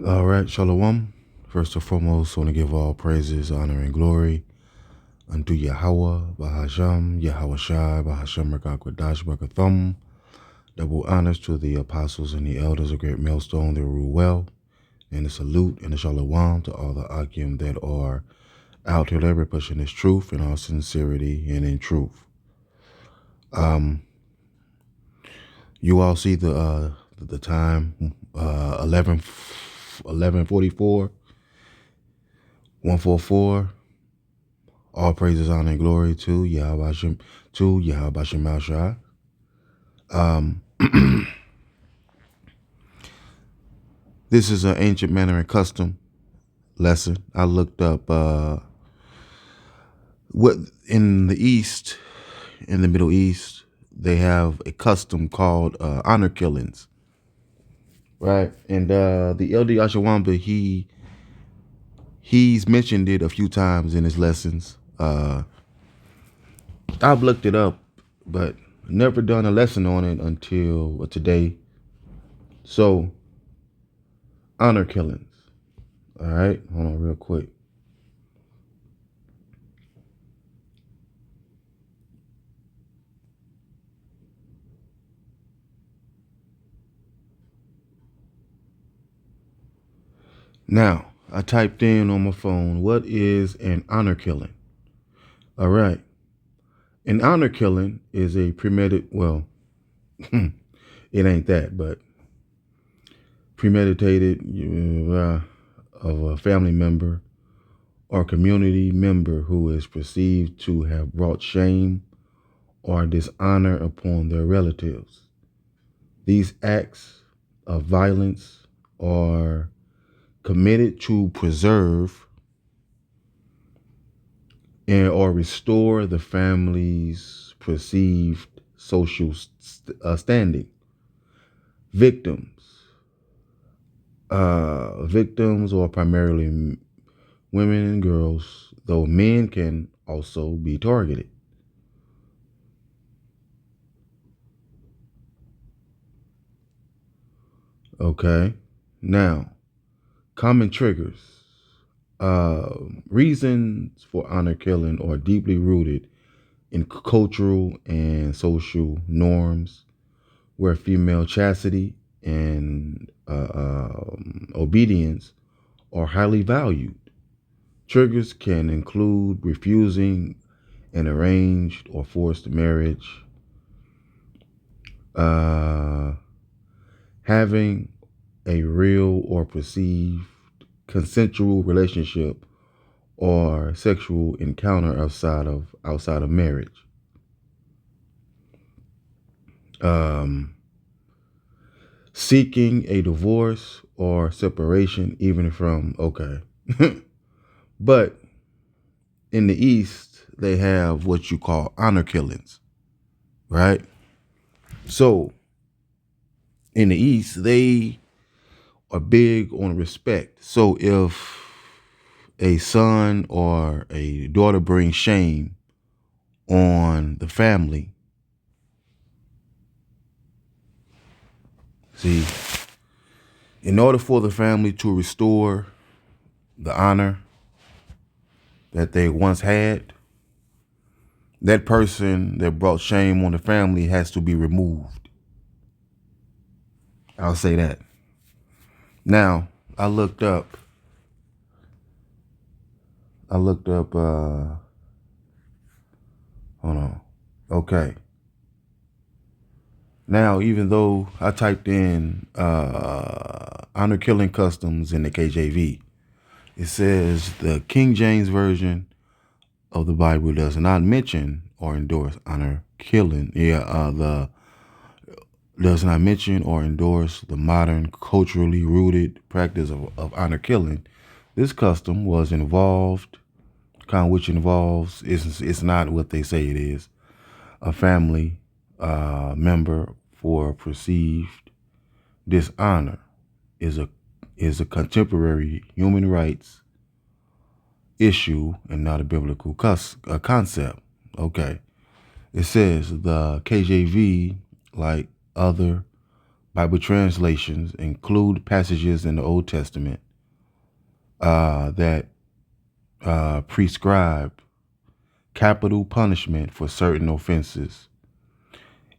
All right, Shalom. First and foremost, I want to give all praises, honor, and glory unto Yahweh, Bahasham, Yahweh Shai, Bahasham Rakakwadash Bakathum. Double honors to the apostles and the elders of Great Millstone that rule well. And a salute and a shalom to all the Akim that are out here ever pushing this truth in all sincerity and in truth. You all see the time, 11:44, 144. All praises, honor, and glory to Yahweh Shai. This is an ancient manner and custom lesson. I looked up what in the East, in the Middle East, they have a custom called honor killings, right? And the Elder Yashawamba, he's mentioned it a few times in his lessons. I've looked it up, but never done a lesson on it until today. So, honor killings. All right, hold on real quick. Now, I typed in on my phone, what is an honor killing? All right. An honor killing is a premeditated, well, it ain't that, but premeditated of a family member or community member who is perceived to have brought shame or dishonor upon their relatives. These acts of violence are committed to preserve or restore the family's perceived social standing. Victims are primarily women and girls, though men can also be targeted. Okay, now common triggers. Reasons for honor killing are deeply rooted in cultural and social norms where female chastity and obedience are highly valued. Triggers can include refusing an arranged or forced marriage, having a real or perceived consensual relationship or sexual encounter outside of marriage. Seeking a divorce or separation, even from, okay. But in the East, they have what you call honor killings, right? So in the East, they are big on respect. So if a son or a daughter brings shame on the family, see, in order for the family to restore the honor that they once had, that person that brought shame on the family has to be removed. I'll say that. Now, I looked up, hold on. Okay. Now, even though I typed in honor killing customs in the KJV, it says the King James Version of the Bible does not mention or endorse honor killing. Does not mention or endorse the modern culturally rooted practice of honor killing. This custom was involved, which involves, it's not what they say it is, a family member for perceived dishonor is a contemporary human rights issue and not a biblical concept. Okay. It says the KJV, like other Bible translations include passages in the Old Testament that prescribe capital punishment for certain offenses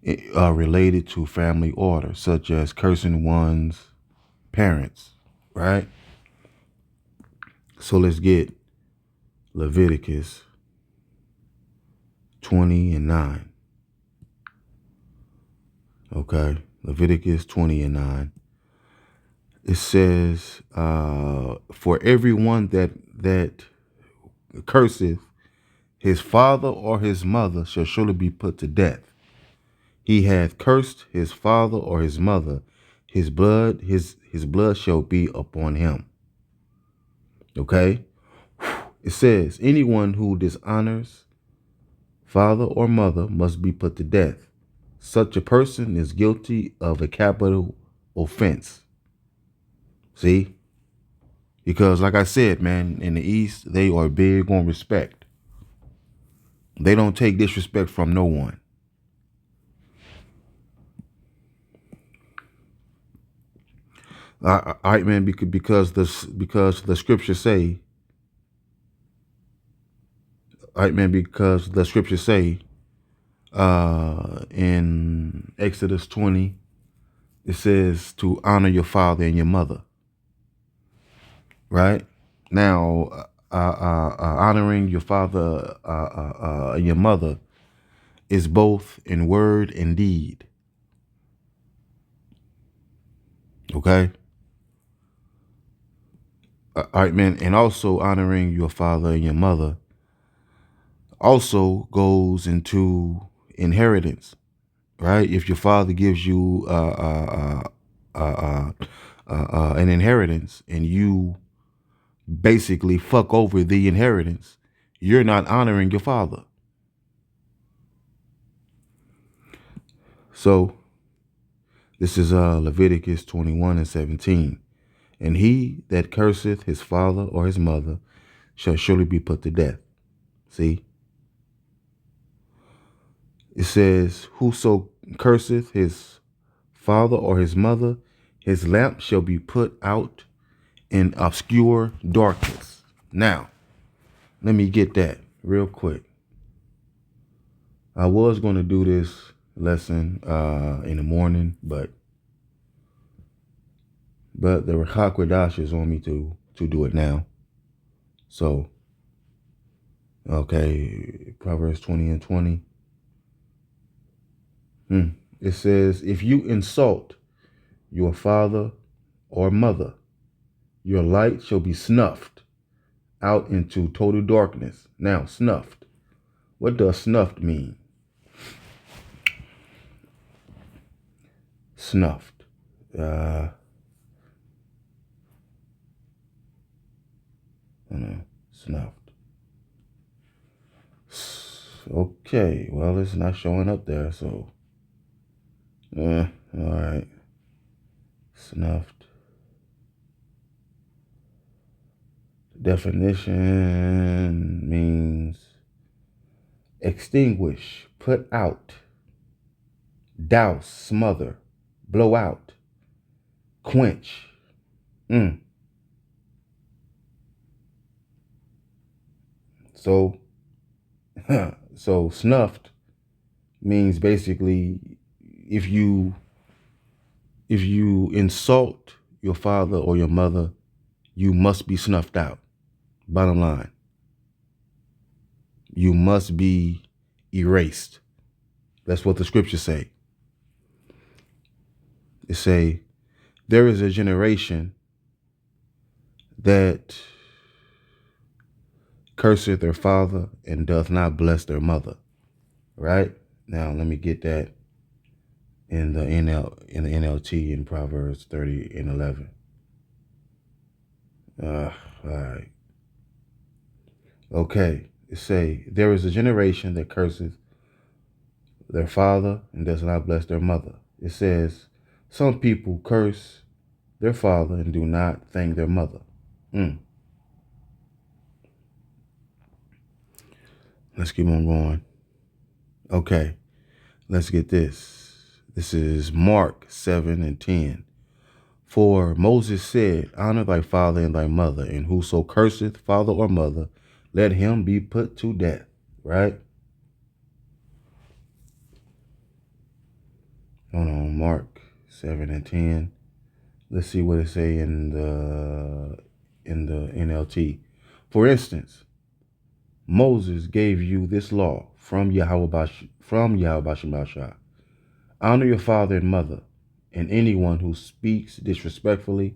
related to family order, such as cursing one's parents, right? So let's get Leviticus 20 and 9. Okay, Leviticus 20 and 9. It says, for everyone that curseth his father or his mother shall surely be put to death. He hath cursed his father or his mother, his blood shall be upon him. Okay? It says, anyone who dishonors father or mother must be put to death. Such a person is guilty of a capital offense. See? Because like I said, man, in the East, they are big on respect. They don't take disrespect from no one. All right, man, because the scriptures say, all right, man, because the scriptures say in Exodus 20, it says to honor your father and your mother. Right? Now, honoring your father and your mother is both in word and deed. Okay? All right, man. And also honoring your father and your mother also goes into inheritance, right? If your father gives you an inheritance and you basically fuck over the inheritance, you're not honoring your father. So this is Leviticus 21 and 17. And he that curseth his father or his mother shall surely be put to death. See? It says, whoso curseth his father or his mother, his lamp shall be put out in obscure darkness. Now, let me get that real quick. I was going to do this lesson in the morning, but the Hakwadash is on me to do it now. So, okay, Proverbs 20 and 20. It says, if you insult your father or mother, your light shall be snuffed out into total darkness. Now, snuffed. What does snuffed mean? Snuffed. Snuffed. Okay, well, it's not showing up there, so. All right. Snuffed. Definition means extinguish, put out, douse, smother, blow out, quench. So snuffed means basically if you insult your father or your mother, you must be snuffed out. Bottom line. You must be erased. That's what the scriptures say. It say, there is a generation that curseth their father and doth not bless their mother. Right? Now let me get that in the NLT in Proverbs 30 and 11. All right. Okay. It say, there is a generation that curseth their father and does not bless their mother. It says, some people curse their father and do not thank their mother. Let's keep on going. Okay, let's get this. This is Mark 7:10. For Moses said, honor thy father and thy mother, and whoso curseth father or mother, let him be put to death. Right? Hold on, Mark 7:10. Let's see what it say in the NLT. For instance, Moses gave you this law from Yahweh Shemashah. Honor your father and mother, and anyone who speaks disrespectfully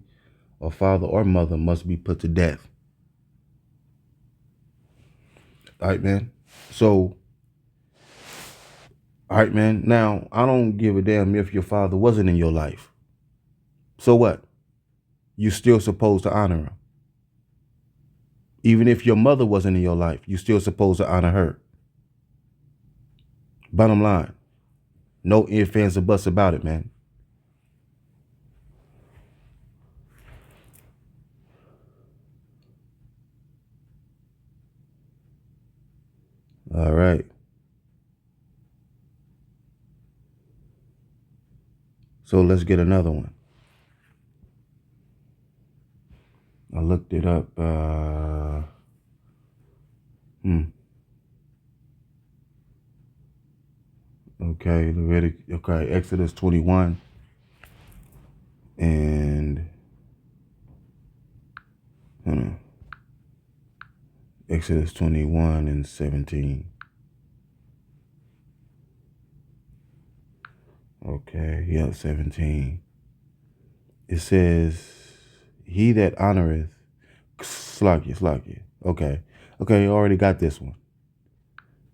of father or mother must be put to death. All right, man. So, all right, man. Now, I don't give a damn if your father wasn't in your life. So what? You still supposed to honor him. Even if your mother wasn't in your life, you still supposed to honor her. Bottom line, no ifs, ands, or buts about it, man. All right. So let's get another one. I looked it up. Okay, Exodus 21 and Exodus 21 and 17. Okay, yeah, 17. It says, he that honoreth, Slakia. Okay, you already got this one.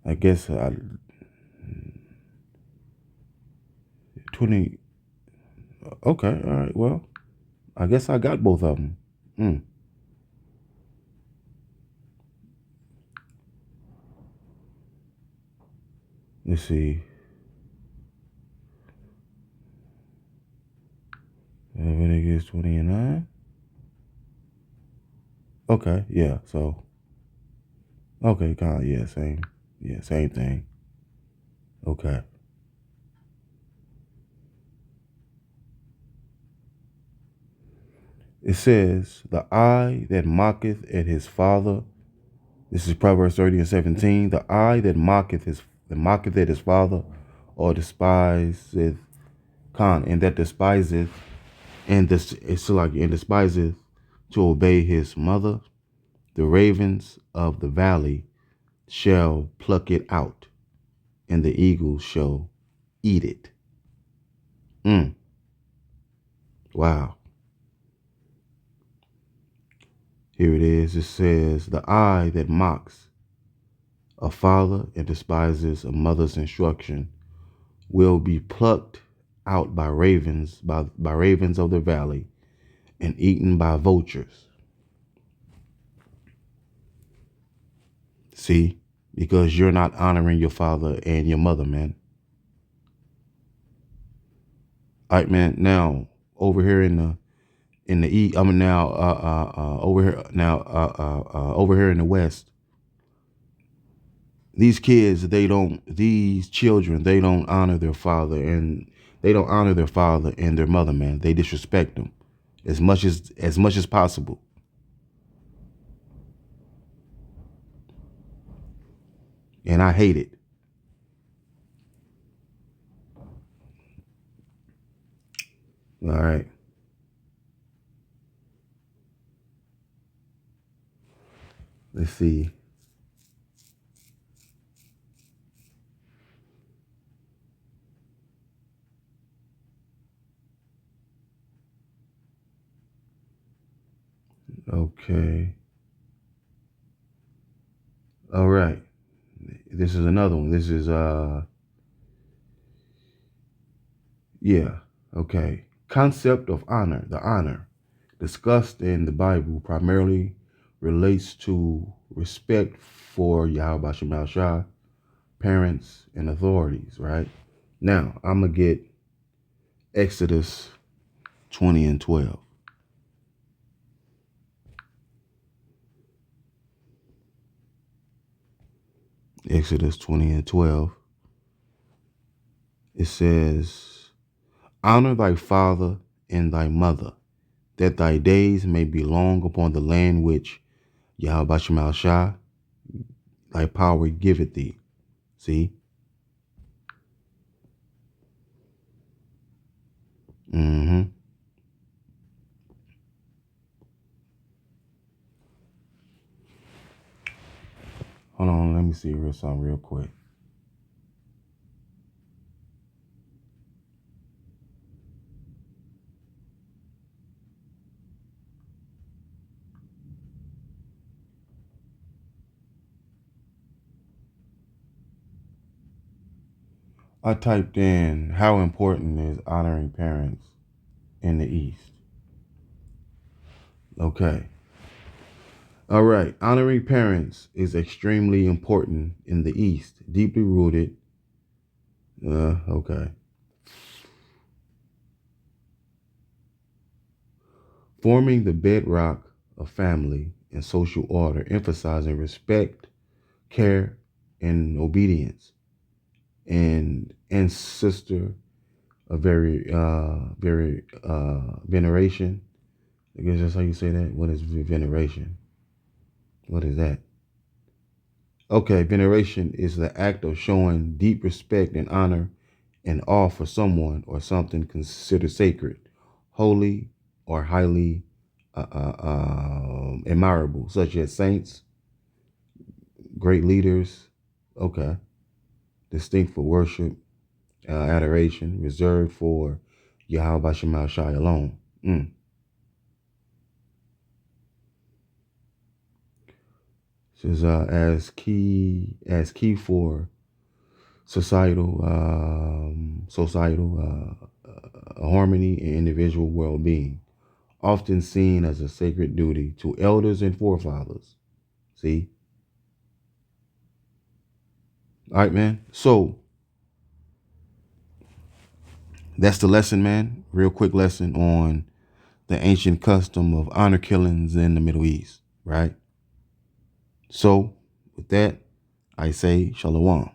I guess 20. Okay, all right, well, I guess I got both of them. Let's see. Leviticus 20 and 9. Okay, yeah, so. Okay, kind of, same thing. Okay. It says, the eye that mocketh at his father, this is Proverbs 30 and 17, the eye that mocketh at his father, or despiseth, and despiseth to obey his mother, the ravens of the valley shall pluck it out, and the eagles shall eat it. Wow. Here it is. It says, the eye that mocks a father and despises a mother's instruction will be plucked out by ravens, by ravens of the valley, and eaten by vultures. See, because you're not honoring your father and your mother, man. All right, man. Now over here over here in the West, these children, they don't honor their father and their mother, man. They disrespect them as much as possible. And I hate it. All right. Let's see. Okay. All right. This is another one. This is yeah. Okay. Concept of honor. The honor discussed in the Bible primarily relates to respect for Yahweh Shemashah, parents, and authorities, right? Now, I'm going to get Exodus 20 and 12. Exodus 20 and 12. It says, Honor thy father and thy mother, that thy days may be long upon the land which Yahweh Shemal Shah, thy power giveth thee. See? Mm-hmm. Hold on, let me see something real quick. I typed in how important is honoring parents in the East. Okay. All right. Honoring parents is extremely important in the East, deeply rooted. Okay. Forming the bedrock of family and social order, emphasizing respect, care, and obedience, and ancestor, a very veneration. I guess that's how you say that. What is veneration? What is that? Okay, veneration is the act of showing deep respect and honor and awe for someone or something considered sacred, holy, or highly admirable, such as saints, great leaders. Okay, distinct for worship, adoration, reserved for Yahweh Shemal Shai alone. Says as key for societal harmony and individual well-being, often seen as a sacred duty to elders and forefathers. See? All right, man. So that's the lesson, man. Real quick lesson on the ancient custom of honor killings in the Middle East, right? So with that, I say shalom.